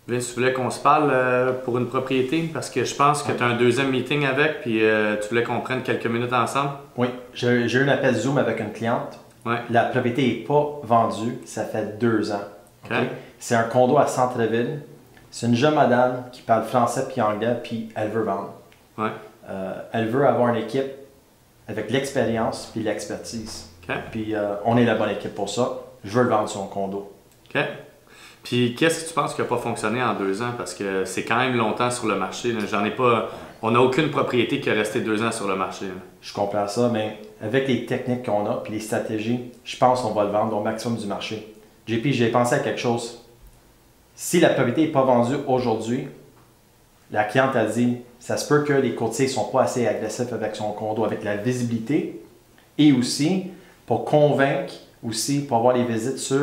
Vince, tu voulais qu'on se parle pour une propriété parce que je pense que tu as un deuxième meeting avec puis tu voulais qu'on prenne quelques minutes ensemble. Oui, j'ai eu un appel Zoom avec une cliente. Ouais. La propriété n'est pas vendue, ça fait 2 ans. Okay. Okay? C'est un condo à Centre-Ville. C'est une jeune madame qui parle français puis anglais puis elle veut vendre. Ouais. Elle veut avoir une équipe avec l'expérience puis l'expertise. Okay. Puis on est la bonne équipe pour ça. Je veux le vendre son condo. OK. Puis qu'est-ce que tu penses qui n'a pas fonctionné en 2 ans? Parce que c'est quand même longtemps sur le marché. J'en ai pas. On n'a aucune propriété qui est restée 2 ans sur le marché. Là. Je comprends ça, mais avec les techniques qu'on a puis les stratégies, je pense qu'on va le vendre au maximum du marché. JP, j'ai pensé à quelque chose. Si la propriété n'est pas vendue aujourd'hui, la cliente a dit, ça se peut que les courtiers ne sont pas assez agressifs avec son condo, avec la visibilité, et aussi pour convaincre, aussi pour avoir les visites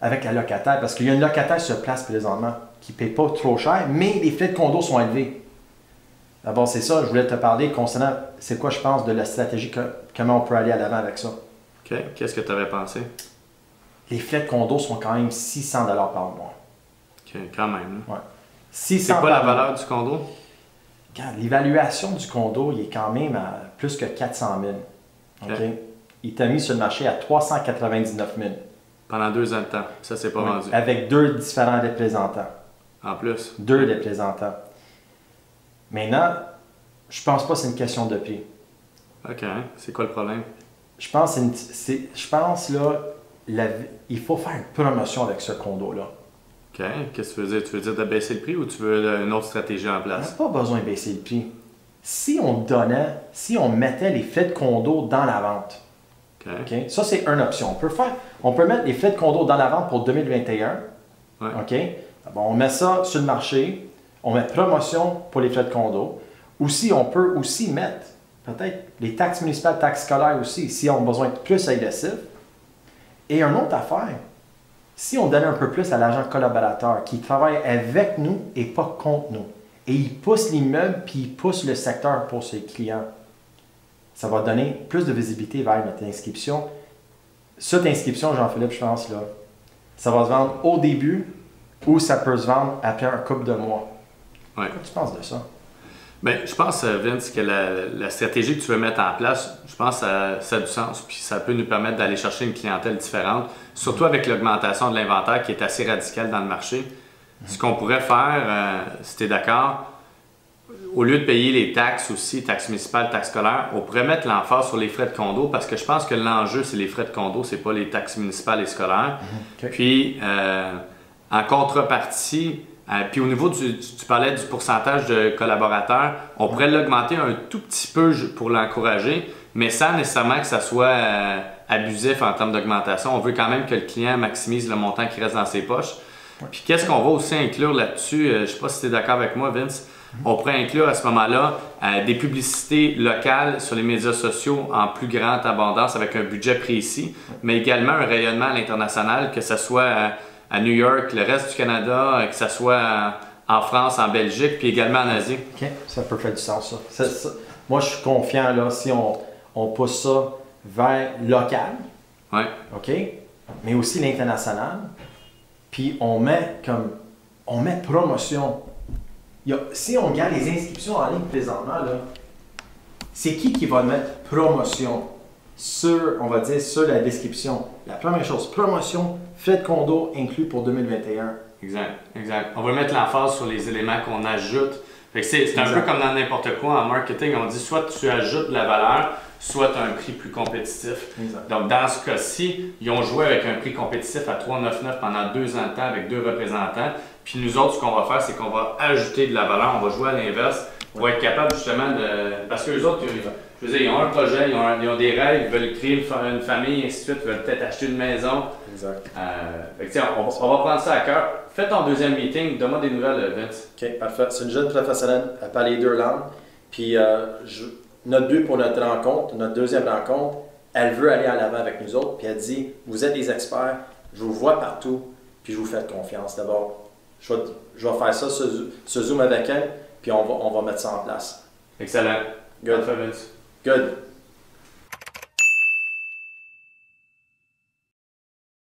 avec la locataire, parce qu'il y a une locataire sur place présentement qui ne paye pas trop cher, mais les frais de condo sont élevés. D'abord, c'est ça, je voulais te parler concernant, c'est quoi je pense de la stratégie, comment on peut aller à l'avant avec ça. OK. Qu'est-ce que tu avais pensé? Les frais de condo sont quand même 600 $ par mois. OK, quand même. Ouais. C'est quoi la valeur du condo? Regarde, l'évaluation du condo, il est quand même à plus que 400 000. Okay? Il t'a mis sur le marché à 399 000. Pendant 2 ans de temps. Ça, c'est pas vendu. Avec 2 différents représentants. En plus? 2 représentants. Maintenant, je pense pas que c'est une question de prix. OK. C'est quoi le problème? Je pense il faut faire une promotion avec ce condo-là. OK. Qu'est-ce que tu veux dire? Tu veux dire de baisser le prix ou tu veux une autre stratégie en On n'a place? pas besoin de baisser le prix. Si on mettait les frais de condo dans la vente, okay? Ça c'est une option. On peut mettre les frais de condo dans la vente pour 2021. Ouais. Okay? Bon, on met ça sur le marché, on met promotion pour les frais de condo. Aussi, on peut aussi mettre peut-être les taxes municipales, taxes scolaires aussi, si on a besoin de plus agressif. Et une autre affaire, si on donnait un peu plus à l'agent collaborateur qui travaille avec nous et pas contre nous, et il pousse l'immeuble puis il pousse le secteur pour ses clients, ça va donner plus de visibilité vers notre inscription. Cette inscription, Jean-Philippe, je pense, là, ça va se vendre au début ou ça peut se vendre après un couple de mois. Ouais. Qu'est-ce que tu penses de ça? Bien, je pense, Vince, que la stratégie que tu veux mettre en place, je pense que ça a du sens. Puis ça peut nous permettre d'aller chercher une clientèle différente, surtout avec l'augmentation de l'inventaire qui est assez radicale dans le marché. Ce qu'on pourrait faire, si tu es d'accord, au lieu de payer les taxes aussi, taxes municipales, taxes scolaires, on pourrait mettre l'emphase sur les frais de condo parce que je pense que l'enjeu, c'est les frais de condo, c'est pas les taxes municipales et scolaires. Okay. Puis, en contrepartie, puis au niveau tu parlais du pourcentage de collaborateurs, on pourrait l'augmenter un tout petit peu pour l'encourager, mais sans nécessairement que ça soit abusif en termes d'augmentation. On veut quand même que le client maximise le montant qui reste dans ses poches. Puis qu'est-ce qu'on va aussi inclure là-dessus? Je ne sais pas si tu es d'accord avec moi, Vince. On pourrait inclure à ce moment-là des publicités locales sur les médias sociaux en plus grande abondance avec un budget précis, mais également un rayonnement à l'international, que ce soit à New York, le reste du Canada, que ce soit en France, en Belgique, puis également en Asie. OK, ça peut faire du sens, ça. Moi, je suis confiant, là, si on pousse ça vers local, ouais. OK, mais aussi l'international, puis on met promotion. Si on regarde les inscriptions en ligne présentement, c'est qui va mettre promotion on va dire, sur la description? La première chose, promotion, frais de condo inclus pour 2021. Exact. On va mettre l'emphase sur les éléments qu'on ajoute. C'est un peu comme dans n'importe quoi en marketing, on dit soit tu ajoutes de la valeur, soit tu as un prix plus compétitif. Exact. Donc dans ce cas-ci, ils ont joué avec un prix compétitif à 3,99 pendant 2 ans de temps avec 2 représentants. Puis nous autres, ce qu'on va faire, c'est qu'on va ajouter de la valeur, on va jouer à l'inverse pour être capable justement de... Parce que les autres, je veux dire, ils ont un projet, ils ont des rêves, ils veulent créer une famille, et ainsi de suite, ils veulent peut-être acheter une maison. Exact. On va prendre ça à cœur. Fais ton deuxième meeting, donne-moi des nouvelles, Vince. OK, parfait. C'est une jeune professionnelle, elle parle les 2 langues. Puis notre but pour notre rencontre, notre deuxième rencontre, elle veut aller en avant avec nous autres. Puis elle dit, vous êtes des experts, je vous vois partout, puis je vous fais confiance. D'abord, je vais faire ça, ce Zoom avec elle, puis on va mettre ça en place. Excellent. Good. Parfait, Vince. Good.